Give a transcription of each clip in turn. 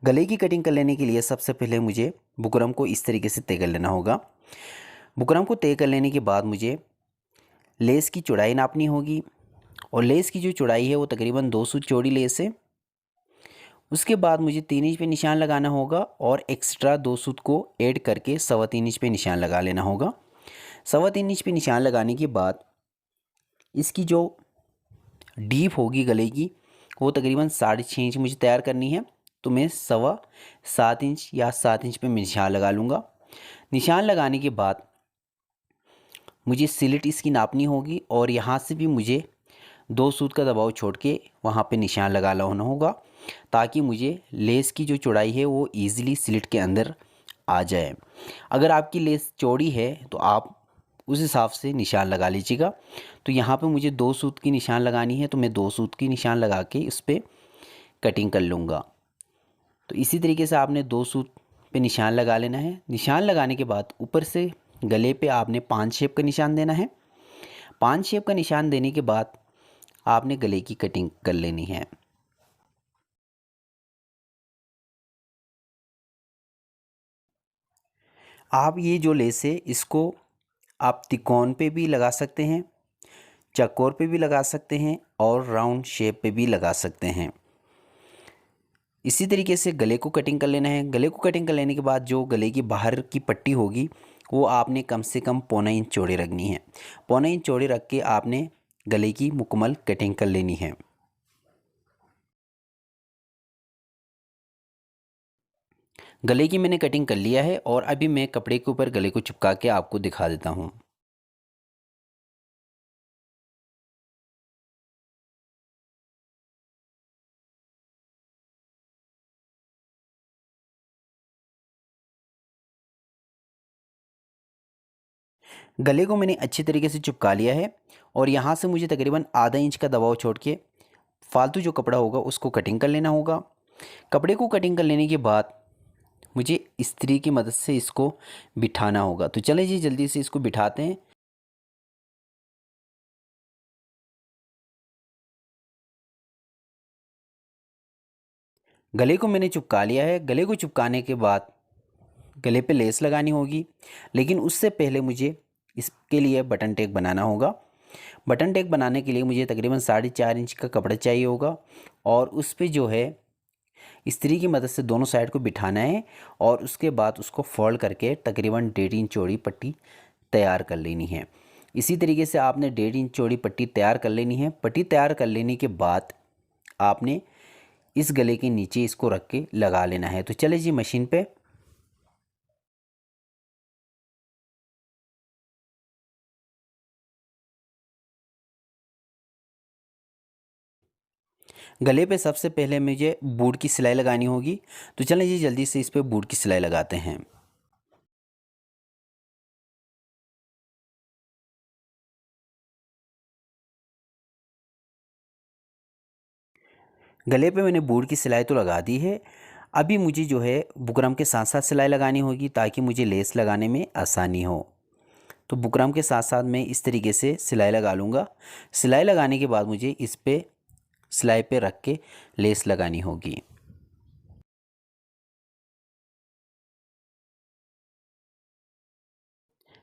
गले की कटिंग कर लेने के लिए सबसे पहले मुझे बुकरम को इस तरीके से तय कर लेना होगा। बुकरम को तय कर लेने के बाद मुझे लेस की चौड़ाई नापनी होगी और लेस की जो चौड़ाई है वो तकरीबन 2 सूत चौड़ी लेस है। उसके बाद मुझे 3 इंच पे निशान लगाना होगा और एक्स्ट्रा 2 सूत को ऐड करके 3.25 इंच पे निशान लगा लेना होगा। 3.25 इंच पे निशान लगाने के बाद इसकी जो डीप होगी गले की वो तकरीबन 6.5 इंच मुझे तैयार करनी है। तो मैं 7.25 इंच या 7 इंच पे मैं निशान लगा लूँगा। निशान लगाने के बाद मुझे स्लिट इसकी नापनी होगी और यहाँ से भी मुझे 2 सूत का दबाव छोड़ के वहाँ पे निशान लगा लेना होगा ताकि मुझे लेस की जो चौड़ाई है वो ईज़िली स्लिट के अंदर आ जाए। अगर आपकी लेस चौड़ी है तो आप उस हिसाब से निशान लगा लीजिएगा। तो यहाँ पे मुझे 2 सूत की निशान लगानी है तो मैं 2 सूत की निशान लगा के उस पर कटिंग कर लूँगा। तो इसी तरीके से आपने 2 सूत पे निशान लगा लेना है। निशान लगाने के बाद ऊपर से गले पे आपने 5 शेप का निशान देना है। 5 शेप का निशान देने के बाद आपने गले की कटिंग कर लेनी है। आप ये जो लेस है इसको आप तिकोन पे भी लगा सकते हैं, चौकोर पे भी लगा सकते हैं और राउंड शेप पे भी लगा सकते हैं। इसी तरीके से गले को कटिंग कर लेना है। गले को कटिंग कर लेने के बाद जो गले की बाहर की पट्टी होगी वो आपने कम से कम 1.25 इंच चौड़ी रखनी है। 1.25 इंच चौड़ी रख के आपने गले की मुकम्मल कटिंग कर लेनी है। गले की मैंने कटिंग कर लिया है और अभी मैं कपड़े के ऊपर गले को चिपका के आपको दिखा देता हूँ। गले को मैंने अच्छी तरीके से चिपका लिया है और यहाँ से मुझे तकरीबन आधा इंच का दबाव छोड़ के फालतू जो कपड़ा होगा उसको कटिंग कर लेना होगा। कपड़े को कटिंग कर लेने के बाद मुझे इस्त्री की मदद से इसको बिठाना होगा। तो चलिए जी जल्दी से इसको बिठाते हैं। गले को मैंने चिपका लिया है। गले को चिपकाने के बाद गले पे लेस लगानी होगी, लेकिन उससे पहले मुझे इसके लिए बटन टेक बनाना होगा। बटन टेक बनाने के लिए मुझे तकरीबन 4.5 इंच का कपड़ा चाहिए होगा और उस पे जो है इस्त्री की मदद से दोनों साइड को बिठाना है और उसके बाद उसको फोल्ड करके तकरीबन 1.5 इंच चौड़ी पट्टी तैयार कर लेनी है। इसी तरीके से आपने 1.5 इंच चौड़ी पट्टी तैयार कर लेनी है। पट्टी तैयार कर लेने के बाद आपने इस गले के नीचे इसको रख के लगा लेना है। तो चले जी मशीन पे। गले पे सबसे पहले मुझे बूट की सिलाई लगानी होगी। तो चलें जी जल्दी से इस पे बूट की सिलाई लगाते हैं। गले पे मैंने बूट की सिलाई तो लगा दी है। अभी मुझे जो है बुकरम के साथ साथ सिलाई लगानी होगी ताकि मुझे लेस लगाने में आसानी हो। तो बुकरम के साथ साथ मैं इस तरीके से सिलाई लगा लूँगा। सिलाई लगाने के बाद मुझे इस पे सिलाई पे रख के लेस लगानी होगी।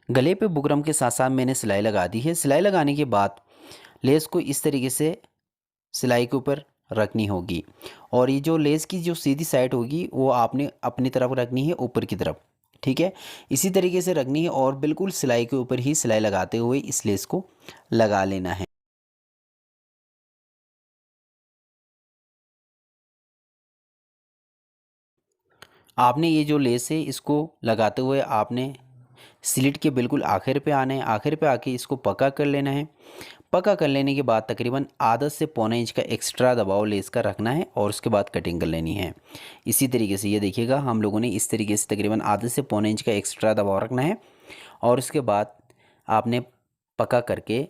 गले पे बुकरम के साथ साथ मैंने सिलाई लगा दी है। सिलाई लगाने के बाद लेस को इस तरीके से सिलाई के ऊपर रखनी होगी और ये जो लेस की जो सीधी साइड होगी वो आपने अपनी तरफ रखनी है, ऊपर की तरफ। ठीक है, इसी तरीके से रखनी है और बिल्कुल सिलाई के ऊपर ही सिलाई लगाते हुए इस लेस को लगा लेना है। आपने ये जो लेस है इसको लगाते हुए आपने स्लिट के बिल्कुल आखिर पे आना है। आखिर पे आके इसको पक्का कर लेना है। पक्का कर लेने के बाद तकरीबन आधा से 1.25 इंच का एक्स्ट्रा दबाव लेस का रखना है और उसके बाद कटिंग कर लेनी है। इसी तरीके से ये देखिएगा हम लोगों ने इस तरीके से तकरीबन आधे से 1.25 इंच का एक्स्ट्रा दबाव रखना है और उसके बाद आपने पक्का करके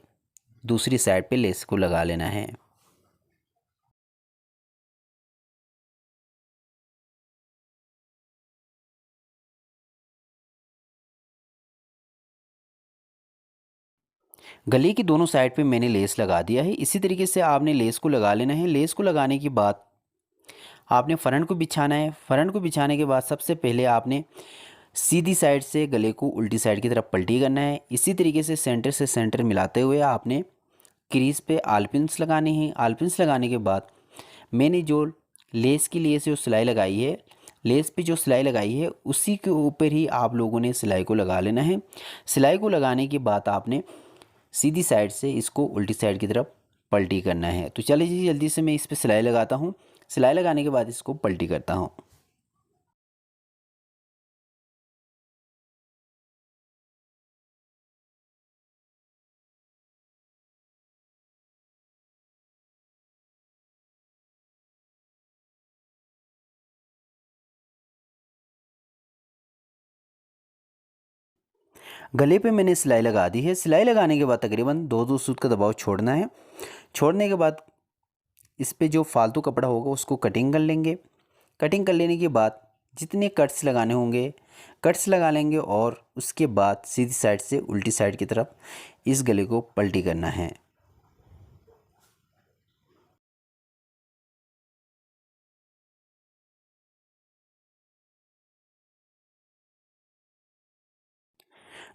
दूसरी साइड पे लेस को लगा लेना है। गले की दोनों साइड पे मैंने लेस लगा दिया है। इसी तरीके से आपने लेस को लगा लेना है। लेस को लगाने के बाद आपने फ्रंट को बिछाना है। फ्रंट को बिछाने के बाद सबसे पहले आपने सीधी साइड से गले को उल्टी साइड की तरफ पलटी करना है। इसी तरीके से सेंटर मिलाते हुए आपने क्रीज पे आलपिन्स लगाने हैं। आलपिन्स लगाने के बाद मैंने जो लेस की लिए से जो सिलाई लगाई है, लेस पे जो सिलाई लगाई है उसी के ऊपर ही आप लोगों ने सिलाई को लगा लेना है। सिलाई को लगाने के बाद आपने सीधी साइड से इसको उल्टी साइड की तरफ पलटी करना है। तो चलिए जी जल्दी से मैं इस पर सिलाई लगाता हूँ। सिलाई लगाने के बाद इसको पलटी करता हूँ। गले पे मैंने सिलाई लगा दी है। सिलाई लगाने के बाद तकरीबन दो दो सूत का दबाव छोड़ना है। छोड़ने के बाद इस पे जो फालतू कपड़ा होगा उसको कटिंग कर लेंगे। कटिंग कर लेने के बाद जितने कट्स लगाने होंगे कट्स लगा लेंगे और उसके बाद सीधी साइड से उल्टी साइड की तरफ इस गले को पलटी करना है।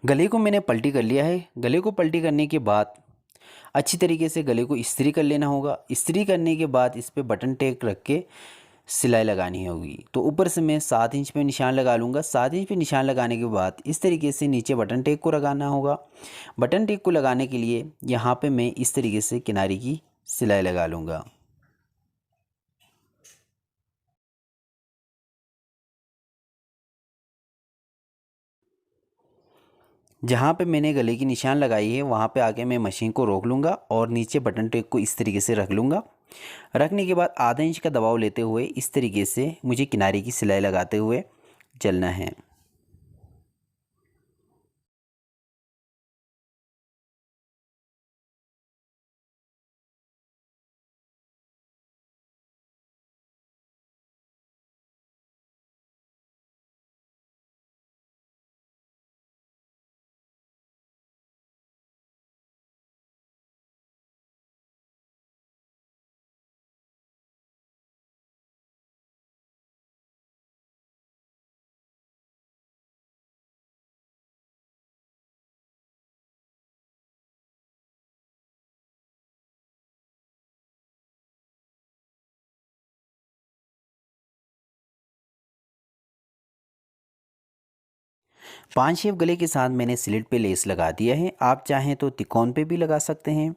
गले को मैंने पलटी कर लिया है। गले को पलटी करने के बाद अच्छी तरीके से गले को इस्त्री कर लेना होगा। इस्त्री करने के बाद इस पर बटन टेक रख के सिलाई लगानी होगी। तो ऊपर से मैं 7 इंच पे निशान लगा लूँगा। 7 इंच पे निशान लगाने के बाद इस तरीके से नीचे बटन टेक को लगाना होगा। बटन टेक को लगाने के लिए यहाँ पे मैं इस तरीके से किनारे की सिलाई लगा लूँगा। जहाँ पे मैंने गले की निशान लगाई है वहाँ पे आके मैं मशीन को रोक लूँगा और नीचे बटन टेक को इस तरीके से रख लूँगा। रखने के बाद आधा इंच का दबाव लेते हुए इस तरीके से मुझे किनारे की सिलाई लगाते हुए चलना है। 5 शेप गले के साथ मैंने स्लिट पे लेस लगा दिया है। आप चाहें तो तिकोन पे भी लगा सकते हैं,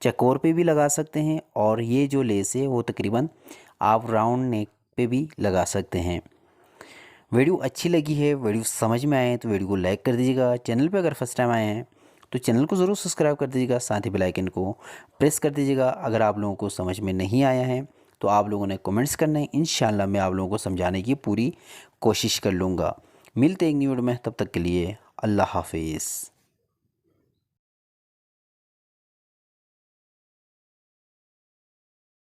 चकोर पे भी लगा सकते हैं और ये जो लेस है वो तकरीबन आप राउंड नेक पे भी लगा सकते हैं। वीडियो अच्छी लगी है, वीडियो समझ में आए तो वीडियो को लाइक कर दीजिएगा। चैनल पे अगर फर्स्ट टाइम आए हैं तो चैनल को ज़रूर सब्सक्राइब कर दीजिएगा। साथ ही बेल आइकन को प्रेस कर दीजिएगा। अगर आप लोगों को समझ में नहीं आया है तो आप लोगों ने कमेंट्स करना है। इंशाल्लाह मैं आप लोगों को समझाने की पूरी कोशिश कर लूँगा। मिलते हैं एक न्यू वीडियो में, तब तक के लिए अल्लाह हाफिज़।